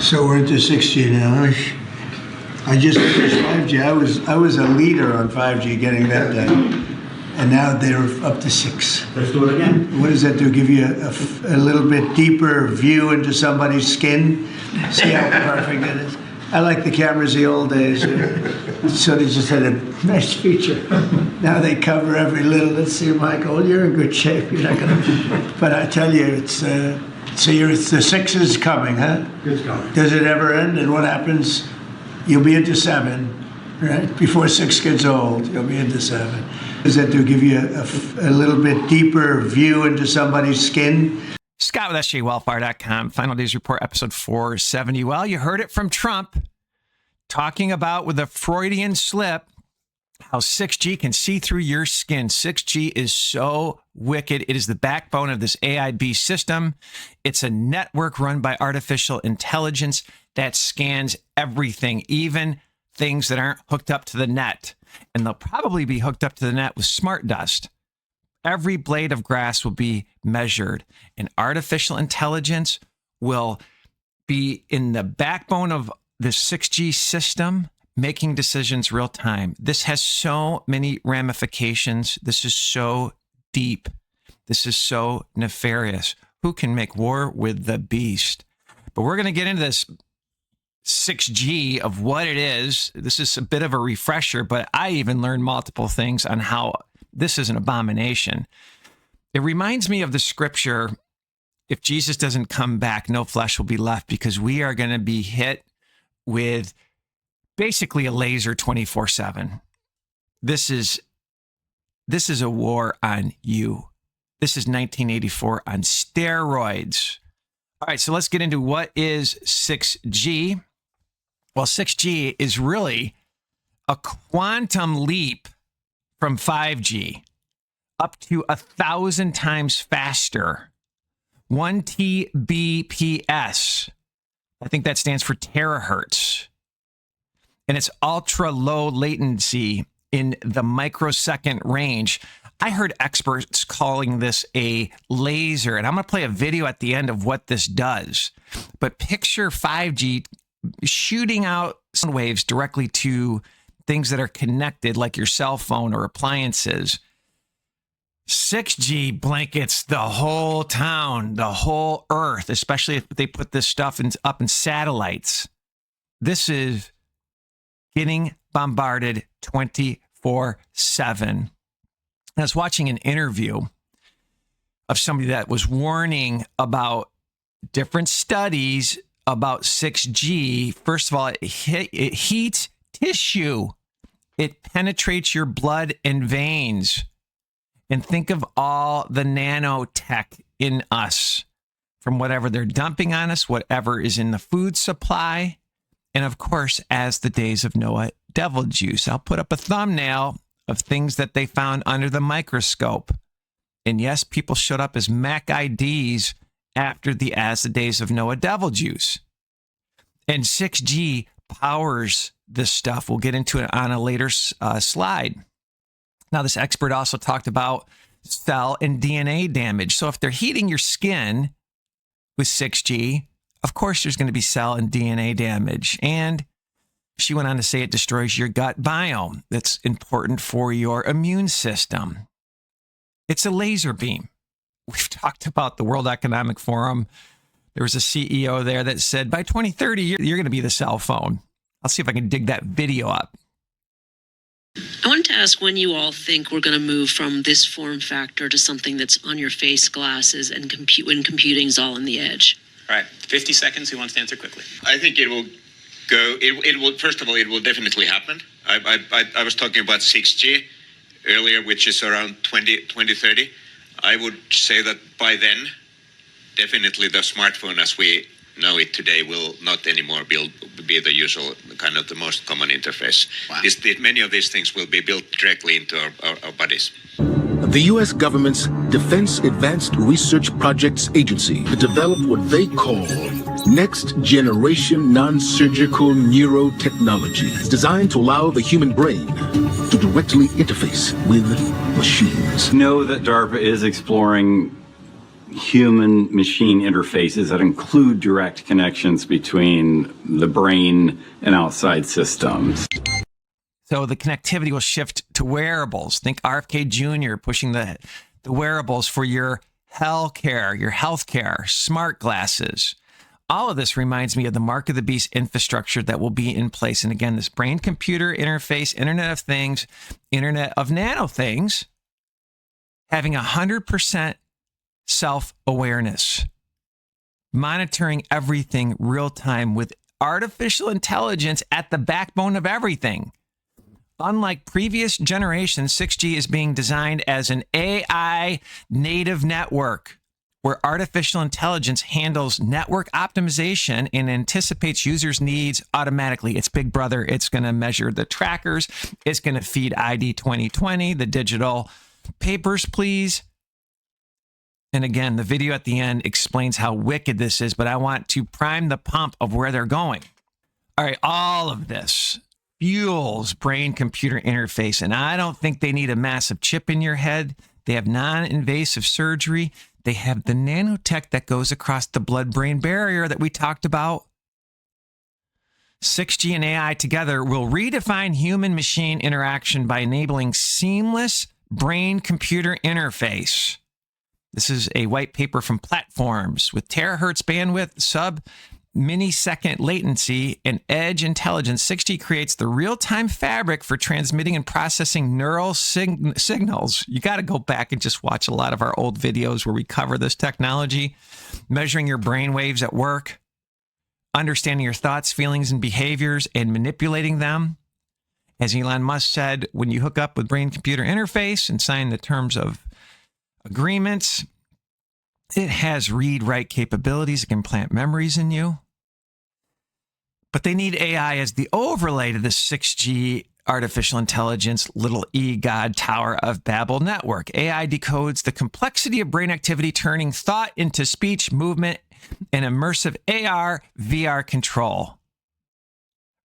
So we're into 6G now. I just finished 5G. I was a leader on 5G, getting that done, and now they're up to 6. Let's do it again. What does that do? Give you a little bit deeper view into somebody's skin? See how perfect it is? I like the cameras the old days. So they just had a nice feature. Now they cover every little. Let's see, Michael, you're in good shape. You're not gonna. But I tell you, it's the 6 is coming, huh? It's coming. Does it ever end? And what happens? You'll be into 7, right? Before 6 gets old, you'll be into 7. Does that do? Give you a little bit deeper view into somebody's skin? Scott with SJWellfire.com. Final Days Report, episode 470. Well, you heard it from Trump talking about, with a Freudian slip, how 6G can see through your skin. 6G is so wicked. It is the backbone of this AIB system. It's a network run by artificial intelligence that scans everything, even things that aren't hooked up to the net. And they'll probably be hooked up to the net with smart dust. Every blade of grass will be measured, and artificial intelligence will be in the backbone of the 6G system, making decisions real time. This has so many ramifications. This is so deep. This is so nefarious. Who can make war with the beast? But we're going to get into this 6G of what it is. This is a bit of a refresher, but I even learned multiple things on how this is an abomination. It reminds me of the scripture, if Jesus doesn't come back, no flesh will be left, because we are going to be hit with basically a laser 24/7. This is a war on you. This is 1984 on steroids. All right, so let's get into what is 6G. Well, 6G is really a quantum leap from 5G, up to 1,000 times faster. 1 Tbps. I think that stands for terahertz. And it's ultra low latency in the microsecond range. I heard experts calling this a laser, and I'm going to play a video at the end of what this does. But picture 5G shooting out sound waves directly to things that are connected, like your cell phone or appliances. 6G blankets the whole town, the whole earth, especially if they put this stuff up in satellites. This is getting bombarded 24/7. I was watching an interview of somebody that was warning about different studies about 6G. First of all, it heats tissue. It penetrates your blood and veins. And think of all the nanotech in us, from whatever they're dumping on us, whatever is in the food supply. And of course, as the days of Noah, devil juice. I'll put up a thumbnail of things that they found under the microscope. And yes, people showed up as Mac IDs after the As the Days of Noah devil juice. And 6G powers this stuff. We'll get into it on a later slide. Now, this expert also talked about cell and DNA damage. So if they're heating your skin with 6G, of course, there's going to be cell and DNA damage. And she went on to say it destroys your gut biome. That's important for your immune system. It's a laser beam. We've talked about the World Economic Forum. There was a CEO there that said, by 2030, you're going to be the cell phone. I'll see if I can dig that video up. I wanted to ask when you all think we're going to move from this form factor to something that's on your face, glasses, and when computing's all on the edge. All right, 50 seconds. Who wants to answer quickly? I think it will go. It will. First of all, it will definitely happen. I was talking about 6G earlier, which is around 2030. I would say that by then, definitely the smartphone as we know it today will not anymore be the usual kind of the most common interface. Wow. Many of these things will be built directly into our bodies. The U.S. government's Defense Advanced Research Projects Agency to develop what they call Next Generation Non-Surgical Neurotechnology. It's designed to allow the human brain to directly interface with machines. Know that DARPA is exploring human machine interfaces that include direct connections between the brain and outside systems. So the connectivity will shift to wearables. Think RFK Jr. pushing the wearables for your healthcare, smart glasses. All of this reminds me of the mark of the beast infrastructure that will be in place. And again, this brain-computer interface, Internet of Things, Internet of Nano Things, having 100% self-awareness, monitoring everything real-time with artificial intelligence at the backbone of everything. Unlike previous generations, 6G is being designed as an AI native network where artificial intelligence handles network optimization and anticipates users' needs automatically. It's Big Brother. It's going to measure the trackers. It's going to feed ID 2020, the digital papers, please. And again, the video at the end explains how wicked this is, but I want to prime the pump of where they're going. All right, all of this fuels brain-computer interface, and I don't think they need a massive chip in your head. They have non-invasive surgery. They have the nanotech that goes across the blood-brain barrier that we talked about. 6G and AI together will redefine human-machine interaction by enabling seamless brain-computer interface. This is a white paper from Platforms with terahertz bandwidth, sub-millisecond latency, and edge intelligence. 6G creates the real-time fabric for transmitting and processing neural signals. You got to go back and just watch a lot of our old videos where we cover this technology, measuring your brain waves at work, understanding your thoughts, feelings, and behaviors, and manipulating them. As Elon Musk said, when you hook up with brain-computer interface and sign the terms of agreements, it has read-write capabilities. It can plant memories in you. But they need AI as the overlay to the 6G artificial intelligence little God Tower of Babel network. AI decodes the complexity of brain activity, turning thought into speech, movement, and immersive AR, VR control.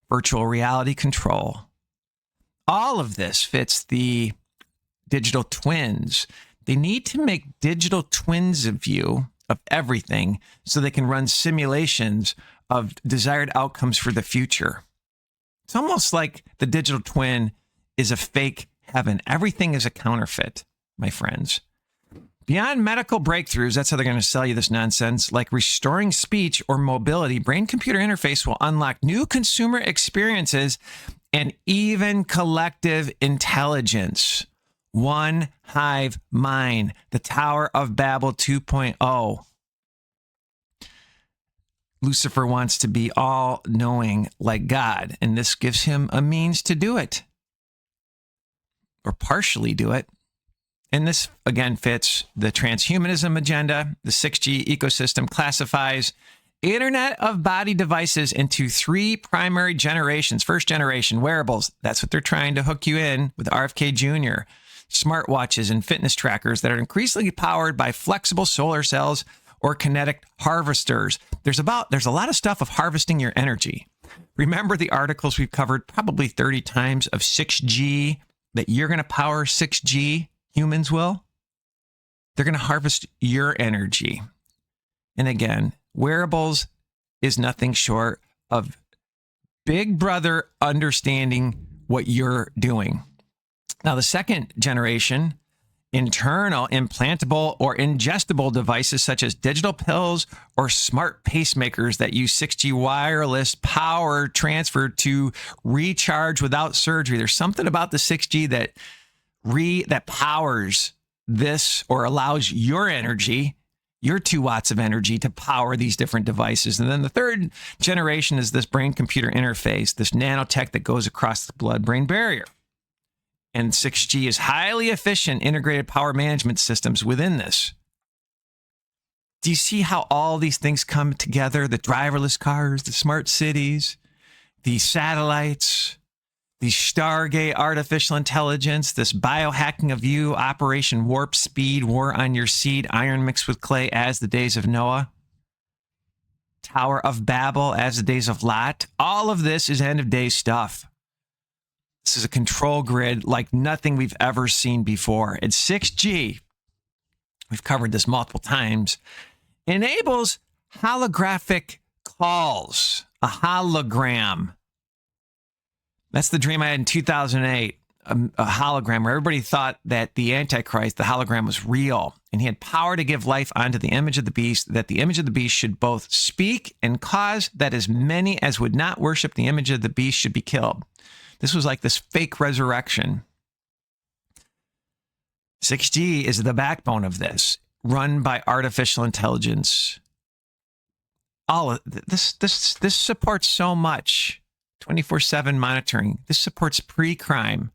Virtual reality control. All of this fits the digital twins. They need to make digital twins of you, of everything, so they can run simulations of desired outcomes for the future. It's almost like the digital twin is a fake heaven. Everything is a counterfeit, my friends. Beyond medical breakthroughs, that's how they're going to sell you this nonsense, like restoring speech or mobility, brain-computer interface will unlock new consumer experiences and even collective intelligence. One hive mind, the Tower of Babel 2.0. Lucifer wants to be all-knowing like God, and this gives him a means to do it, or partially do it. And this, again, fits the transhumanism agenda. The 6G ecosystem classifies Internet of Body devices into three primary generations. First generation, wearables. That's what they're trying to hook you in with RFK Jr., smartwatches and fitness trackers that are increasingly powered by flexible solar cells or kinetic harvesters. There's a lot of stuff of harvesting your energy. Remember the articles we've covered probably 30 times of 6G, that you're going to power 6G, humans will? They're going to harvest your energy. And again, wearables is nothing short of Big Brother understanding what you're doing. Now, the second generation, internal, implantable, or ingestible devices such as digital pills or smart pacemakers that use 6G wireless power transfer to recharge without surgery. There's something about the 6G that powers this, or allows your energy, your 2 watts of energy, to power these different devices. And then the third generation is this brain-computer interface, this nanotech that goes across the blood-brain barrier. And 6G is highly efficient integrated power management systems within this. Do you see how all these things come together? The driverless cars, the smart cities, the satellites, the Stargate artificial intelligence, this biohacking of you, Operation Warp Speed, War on Your Seed, iron mixed with clay as the days of Noah, Tower of Babel as the days of Lot. All of this is end of day stuff. This is a control grid like nothing we've ever seen before. And 6G we've covered this multiple times, enables holographic calls, a hologram. That's the dream I had in 2008, a hologram where everybody thought that the Antichrist, the hologram, was real, and he had power to give life onto the image of the beast, that the image of the beast should both speak and cause that as many as would not worship the image of the beast should be killed. This was like this fake resurrection. 6G is the backbone of this, run by artificial intelligence. All of this supports so much. 24/7 monitoring. This supports pre-crime.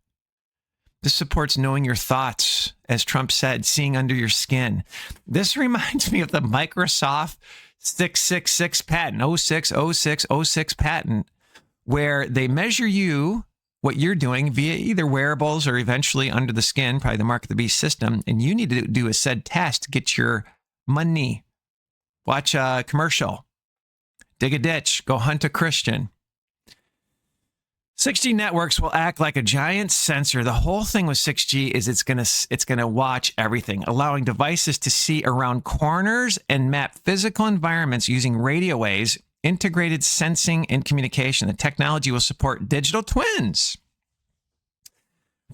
This supports knowing your thoughts, as Trump said, seeing under your skin. This reminds me of the Microsoft 666 patent, 060606 patent, where they measure you, what you're doing via either wearables or eventually under the skin, probably the Mark of the Beast system, and you need to do a said test to get your money. Watch a commercial. Dig a ditch. Go hunt a Christian. 6G networks will act like a giant sensor. The whole thing with 6G is it's gonna watch everything, allowing devices to see around corners and map physical environments using radio waves, integrated sensing and communication. The technology will support digital twins,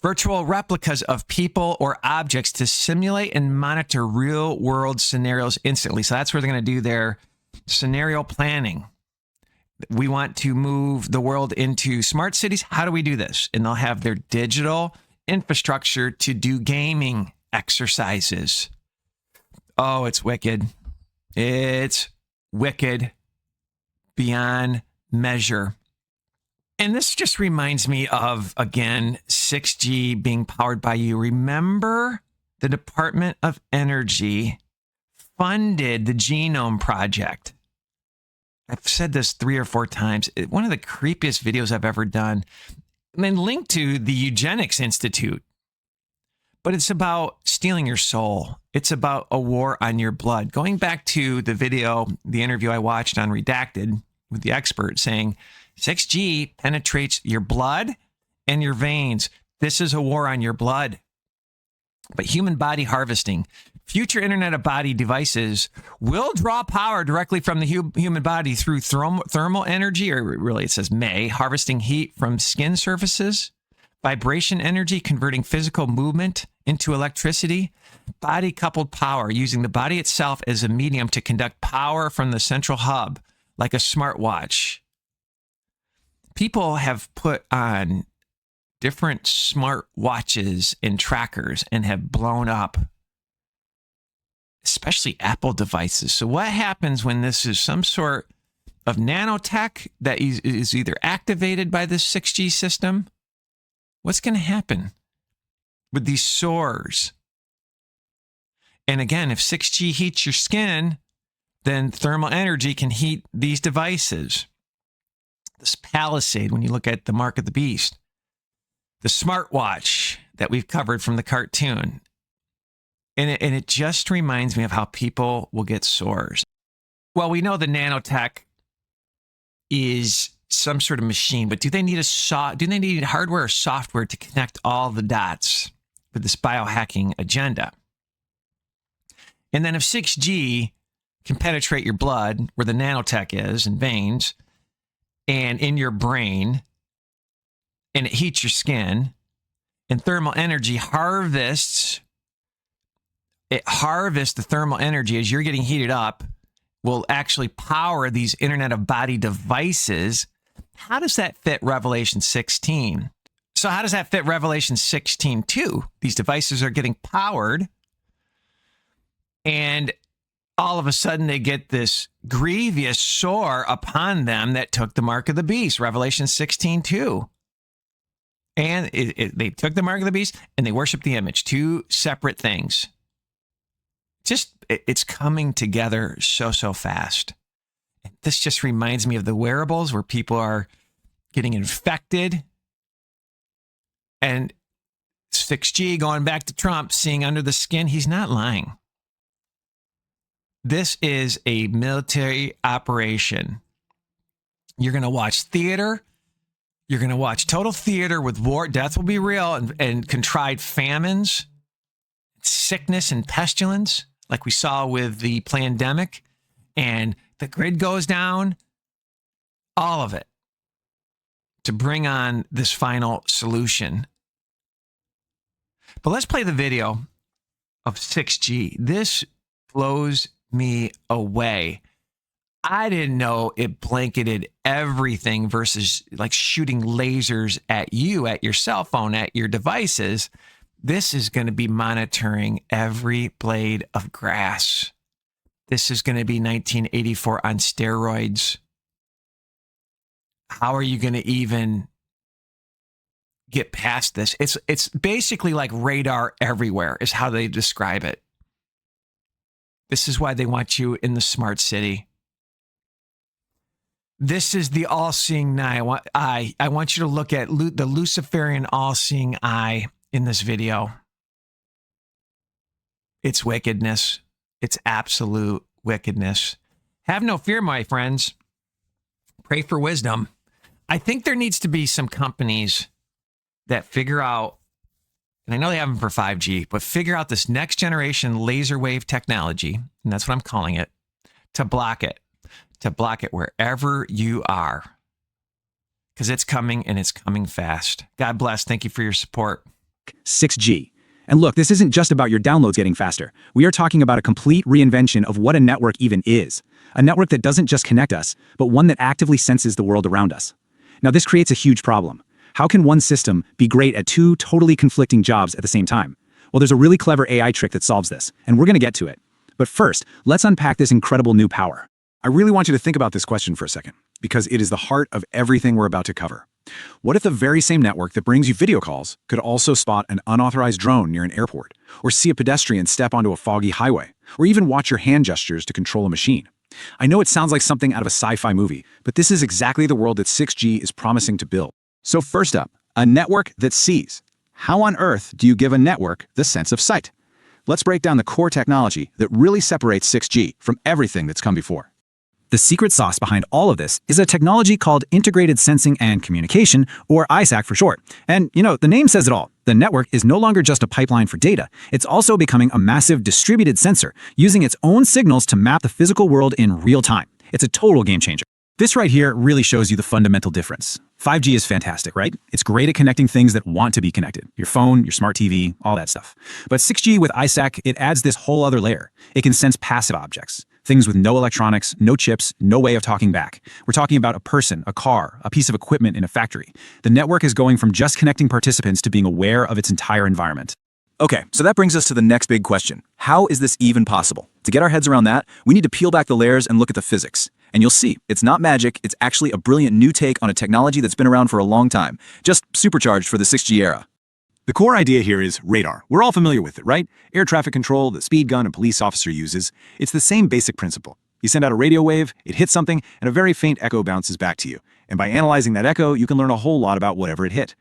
virtual replicas of people or objects to simulate and monitor real-world scenarios instantly. So that's where they're going to do their scenario planning. We want to move the world into smart cities. How do we do this? And they'll have their digital infrastructure to do gaming exercises. Oh, it's wicked. It's wicked beyond measure. And this just reminds me of, again, 6G being powered by you. Remember, the Department of Energy funded the Genome Project. I've said this 3 or 4 times. One of the creepiest videos I've ever done. And then linked to the Eugenics Institute. But it's about stealing your soul. It's about a war on your blood. Going back to the video, the interview I watched on Redacted with the expert saying 6G penetrates your blood and your veins. This is a war on your blood. But human body harvesting, future Internet of Body devices will draw power directly from the human body through thermal energy, or really it says harvesting heat from skin surfaces, vibration energy, converting physical movement into electricity, body-coupled power, using the body itself as a medium to conduct power from the central hub, like a smartwatch. People have put on different smart watches and trackers and have blown up, especially Apple devices. So what happens when this is some sort of nanotech that is either activated by this 6G system? What's going to happen with these sores? And again, if 6G heats your skin, then thermal energy can heat these devices. This Palisade, when you look at the Mark of the Beast, the smartwatch that we've covered from the cartoon. And it just reminds me of how people will get sores. Well, we know the nanotech is some sort of machine, but do they need hardware or software to connect all the dots for this biohacking agenda? And then if 6G can penetrate your blood, where the nanotech is, in veins, and in your brain, and it heats your skin, and thermal energy harvests the thermal energy as you're getting heated up, will actually power these Internet of Body devices. How does that fit Revelation 16? So how does that fit Revelation 16:2? These devices are getting powered, and all of a sudden they get this grievous sore upon them that took the Mark of the Beast, Revelation 16:2. And they took the Mark of the Beast and they worshiped the image. 2 separate things. It's coming together so fast. This just reminds me of the wearables where people are getting infected. And 6G, going back to Trump, seeing under the skin, he's not lying. This is a military operation. You're going to watch theater. You're going to watch total theater with war. Death will be real, and contrived famines. sickness and pestilence, like we saw with the pandemic, and the grid goes down, all of it, to bring on this final solution. But let's play the video of 6G. This blows me away. I didn't know it blanketed everything versus like shooting lasers at you, at your cell phone, at your devices. This is going to be monitoring every blade of grass. This is going to be 1984 on steroids. How are you going to even get past this? It's basically like radar everywhere is how they describe it. This is why they want you in the smart city. This is the all-seeing eye. I want you to look at the Luciferian all-seeing eye in this video. It's wickedness. It's absolute wickedness. Have no fear, my friends. Pray for wisdom. I think there needs to be some companies that figure out, and I know they have them for 5G, but figure out this next generation laser wave technology, and that's what I'm calling it, to block it wherever you are, because it's coming and it's coming fast. God bless. Thank you for your support. 6G. And look, this isn't just about your downloads getting faster. We are talking about a complete reinvention of what a network even is. A network that doesn't just connect us, but one that actively senses the world around us. Now, this creates a huge problem. How can one system be great at two totally conflicting jobs at the same time? Well, there's a really clever AI trick that solves this, and we're going to get to it. But first, let's unpack this incredible new power. I really want you to think about this question for a second, because it is the heart of everything we're about to cover. What if the very same network that brings you video calls could also spot an unauthorized drone near an airport, or see a pedestrian step onto a foggy highway, or even watch your hand gestures to control a machine? I know it sounds like something out of a sci-fi movie, but this is exactly the world that 6G is promising to build. So first up, a network that sees. How on earth do you give a network the sense of sight? Let's break down the core technology that really separates 6G from everything that's come before. The secret sauce behind all of this is a technology called Integrated Sensing and Communication, or ISAC for short. And, the name says it all. The network is no longer just a pipeline for data. It's also becoming a massive distributed sensor, using its own signals to map the physical world in real time. It's a total game changer. This right here really shows you the fundamental difference. 5G is fantastic, right? It's great at connecting things that want to be connected. Your phone, your smart TV, all that stuff. But 6G with ISAC, it adds this whole other layer. It can sense passive objects. Things with no electronics, no chips, no way of talking back. We're talking about a person, a car, a piece of equipment in a factory. The network is going from just connecting participants to being aware of its entire environment. Okay, so that brings us to the next big question. How is this even possible? To get our heads around that, we need to peel back the layers and look at the physics. And you'll see, it's not magic, it's actually a brilliant new take on a technology that's been around for a long time, just supercharged for the 6G era. The core idea here is radar. We're all familiar with it, right? Air traffic control, the speed gun a police officer uses. It's the same basic principle. You send out a radio wave, it hits something, and a very faint echo bounces back to you. And by analyzing that echo, you can learn a whole lot about whatever it hit.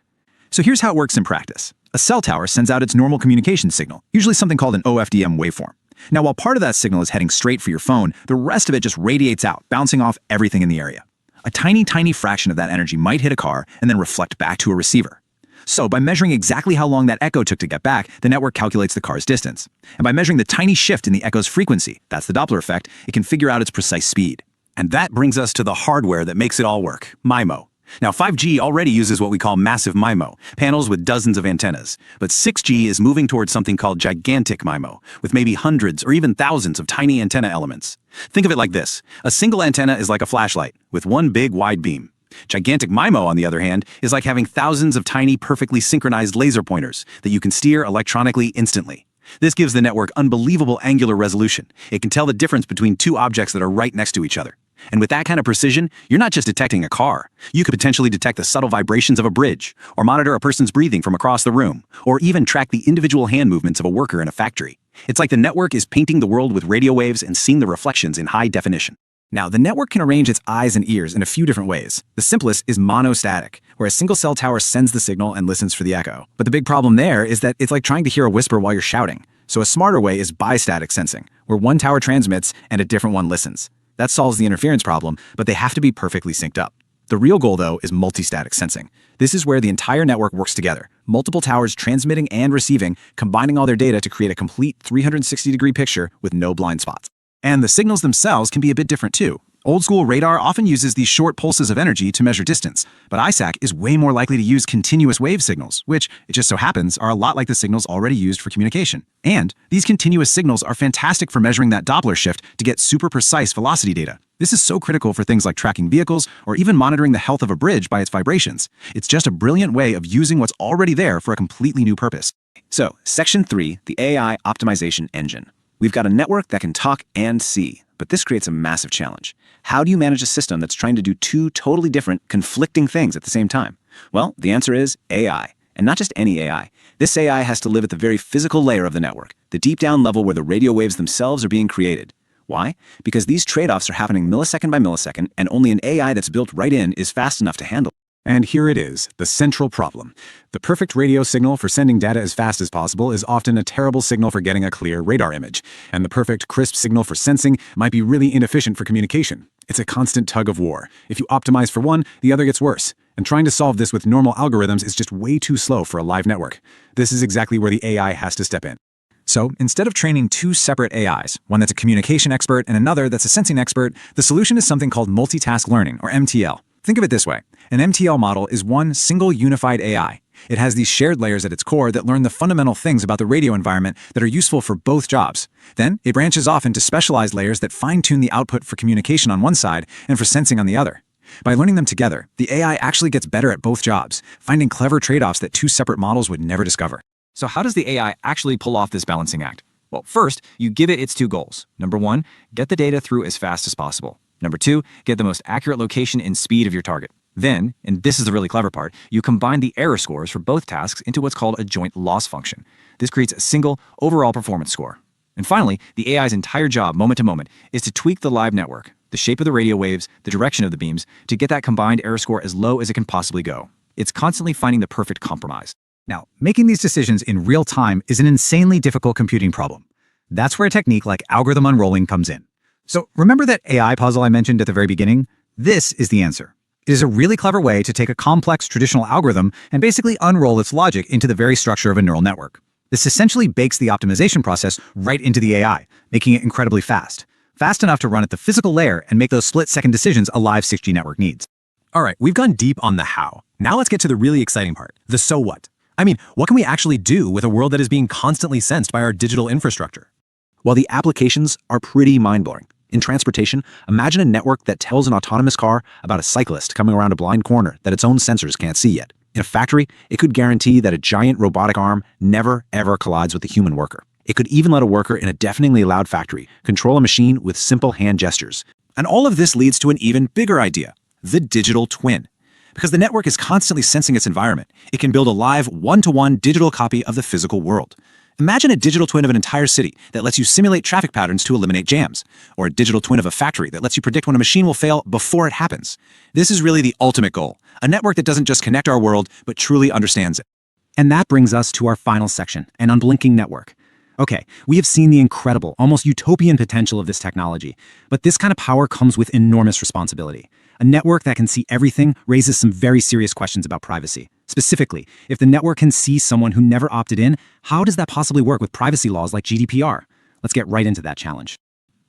So here's how it works in practice. A cell tower sends out its normal communication signal, usually something called an OFDM waveform. Now, while part of that signal is heading straight for your phone, the rest of it just radiates out, bouncing off everything in the area. A tiny, tiny fraction of that energy might hit a car and then reflect back to a receiver. So by measuring exactly how long that echo took to get back, the network calculates the car's distance. And by measuring the tiny shift in the echo's frequency, that's the Doppler effect, it can figure out its precise speed. And that brings us to the hardware that makes it all work, MIMO. Now, 5G already uses what we call massive MIMO, panels with dozens of antennas. But 6G is moving towards something called gigantic MIMO, with maybe hundreds or even thousands of tiny antenna elements. Think of it like this. A single antenna is like a flashlight, with one big wide beam. Gigantic MIMO, on the other hand, is like having thousands of tiny, perfectly synchronized laser pointers that you can steer electronically instantly. This gives the network unbelievable angular resolution. It can tell the difference between two objects that are right next to each other. And with that kind of precision, you're not just detecting a car. You could potentially detect the subtle vibrations of a bridge, or monitor a person's breathing from across the room, or even track the individual hand movements of a worker in a factory. It's like the network is painting the world with radio waves and seeing the reflections in high definition. Now, the network can arrange its eyes and ears in a few different ways. The simplest is monostatic, where a single cell tower sends the signal and listens for the echo. But the big problem there is that it's like trying to hear a whisper while you're shouting. So a smarter way is bistatic sensing, where one tower transmits and a different one listens. That solves the interference problem, but they have to be perfectly synced up. The real goal, though, is multistatic sensing. This is where the entire network works together, multiple towers transmitting and receiving, combining all their data to create a complete 360-degree picture with no blind spots. And the signals themselves can be a bit different too. Old-school radar often uses these short pulses of energy to measure distance, but ISAC is way more likely to use continuous wave signals, which, it just so happens, are a lot like the signals already used for communication. And these continuous signals are fantastic for measuring that Doppler shift to get super precise velocity data. This is so critical for things like tracking vehicles or even monitoring the health of a bridge by its vibrations. It's just a brilliant way of using what's already there for a completely new purpose. So, Section 3, the AI Optimization Engine. We've got a network that can talk and see, but this creates a massive challenge. How do you manage a system that's trying to do two totally different, conflicting things at the same time? Well, the answer is AI. And not just any AI. This AI has to live at the very physical layer of the network, the deep down level where the radio waves themselves are being created. Why? Because these trade-offs are happening millisecond by millisecond, and only an AI that's built right in is fast enough to handle. And here it is, the central problem. The perfect radio signal for sending data as fast as possible is often a terrible signal for getting a clear radar image. And the perfect, crisp signal for sensing might be really inefficient for communication. It's a constant tug of war. If you optimize for one, the other gets worse. And trying to solve this with normal algorithms is just way too slow for a live network. This is exactly where the AI has to step in. So, instead of training two separate AIs, one that's a communication expert and another that's a sensing expert, the solution is something called multitask learning, or MTL. Think of it this way. An MTL model is one single unified AI. It has these shared layers at its core that learn the fundamental things about the radio environment that are useful for both jobs. Then, it branches off into specialized layers that fine-tune the output for communication on one side and for sensing on the other. By learning them together, the AI actually gets better at both jobs, finding clever trade-offs that two separate models would never discover. So how does the AI actually pull off this balancing act? Well, first, you give it its two goals. Number one, get the data through as fast as possible. Number two, get the most accurate location and speed of your target. Then, and this is the really clever part, you combine the error scores for both tasks into what's called a joint loss function. This creates a single overall performance score. And finally, the AI's entire job, moment to moment, is to tweak the live network, the shape of the radio waves, the direction of the beams, to get that combined error score as low as it can possibly go. It's constantly finding the perfect compromise. Now, making these decisions in real time is an insanely difficult computing problem. That's where a technique like algorithm unrolling comes in. So remember that AI puzzle I mentioned at the very beginning? This is the answer. It is a really clever way to take a complex traditional algorithm and basically unroll its logic into the very structure of a neural network. This essentially bakes the optimization process right into the AI, making it incredibly fast. Fast enough to run at the physical layer and make those split-second decisions a live 6G network needs. All right, we've gone deep on the how. Now let's get to the really exciting part, the so what. I mean, what can we actually do with a world that is being constantly sensed by our digital infrastructure? Well, the applications are pretty mind-blowing. In transportation, imagine a network that tells an autonomous car about a cyclist coming around a blind corner that its own sensors can't see yet. In a factory, it could guarantee that a giant robotic arm never, ever collides with a human worker. It could even let a worker in a deafeningly loud factory control a machine with simple hand gestures. And all of this leads to an even bigger idea, the digital twin. Because the network is constantly sensing its environment, it can build a live, one-to-one digital copy of the physical world. Imagine a digital twin of an entire city that lets you simulate traffic patterns to eliminate jams, or a digital twin of a factory that lets you predict when a machine will fail before it happens. This is really the ultimate goal, a network that doesn't just connect our world, but truly understands it. And that brings us to our final section, an unblinking network. Okay, we have seen the incredible, almost utopian potential of this technology, but this kind of power comes with enormous responsibility. A network that can see everything raises some very serious questions about privacy. Specifically, if the network can see someone who never opted in, how does that possibly work with privacy laws like GDPR? Let's get right into that challenge.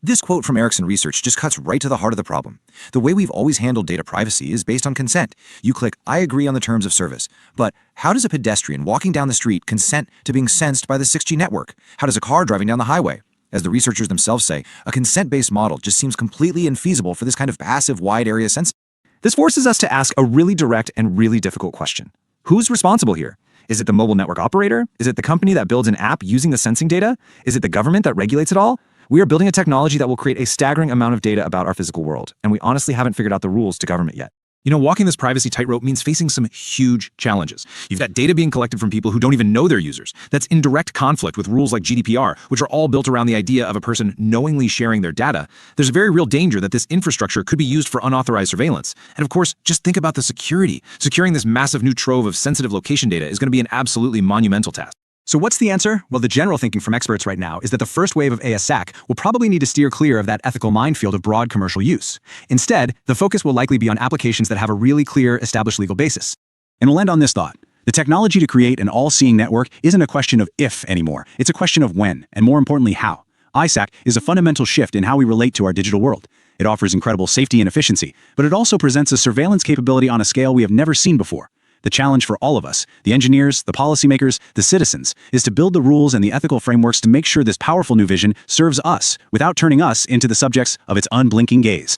This quote from Ericsson Research just cuts right to the heart of the problem. The way we've always handled data privacy is based on consent. You click, I agree on the terms of service. But how does a pedestrian walking down the street consent to being sensed by the 6G network? How does a car driving down the highway? As the researchers themselves say, a consent-based model just seems completely infeasible for this kind of passive wide area sensing. This forces us to ask a really direct and really difficult question. Who's responsible here? Is it the mobile network operator? Is it the company that builds an app using the sensing data? Is it the government that regulates it all? We are building a technology that will create a staggering amount of data about our physical world, and we honestly haven't figured out the rules to government yet. You know, walking this privacy tightrope means facing some huge challenges. You've got data being collected from people who don't even know their users. That's in direct conflict with rules like GDPR, which are all built around the idea of a person knowingly sharing their data. There's a very real danger that this infrastructure could be used for unauthorized surveillance. And of course, just think about the security. Securing this massive new trove of sensitive location data is going to be an absolutely monumental task. So what's the answer? Well, the general thinking from experts right now is that the first wave of ASAC will probably need to steer clear of that ethical minefield of broad commercial use. Instead, the focus will likely be on applications that have a really clear, established legal basis. And we'll end on this thought. The technology to create an all-seeing network isn't a question of if anymore. It's a question of when, and more importantly, how. ISAC is a fundamental shift in how we relate to our digital world. It offers incredible safety and efficiency, but it also presents a surveillance capability on a scale we have never seen before. The challenge for all of us, the engineers, the policymakers, the citizens, is to build the rules and the ethical frameworks to make sure this powerful new vision serves us without turning us into the subjects of its unblinking gaze.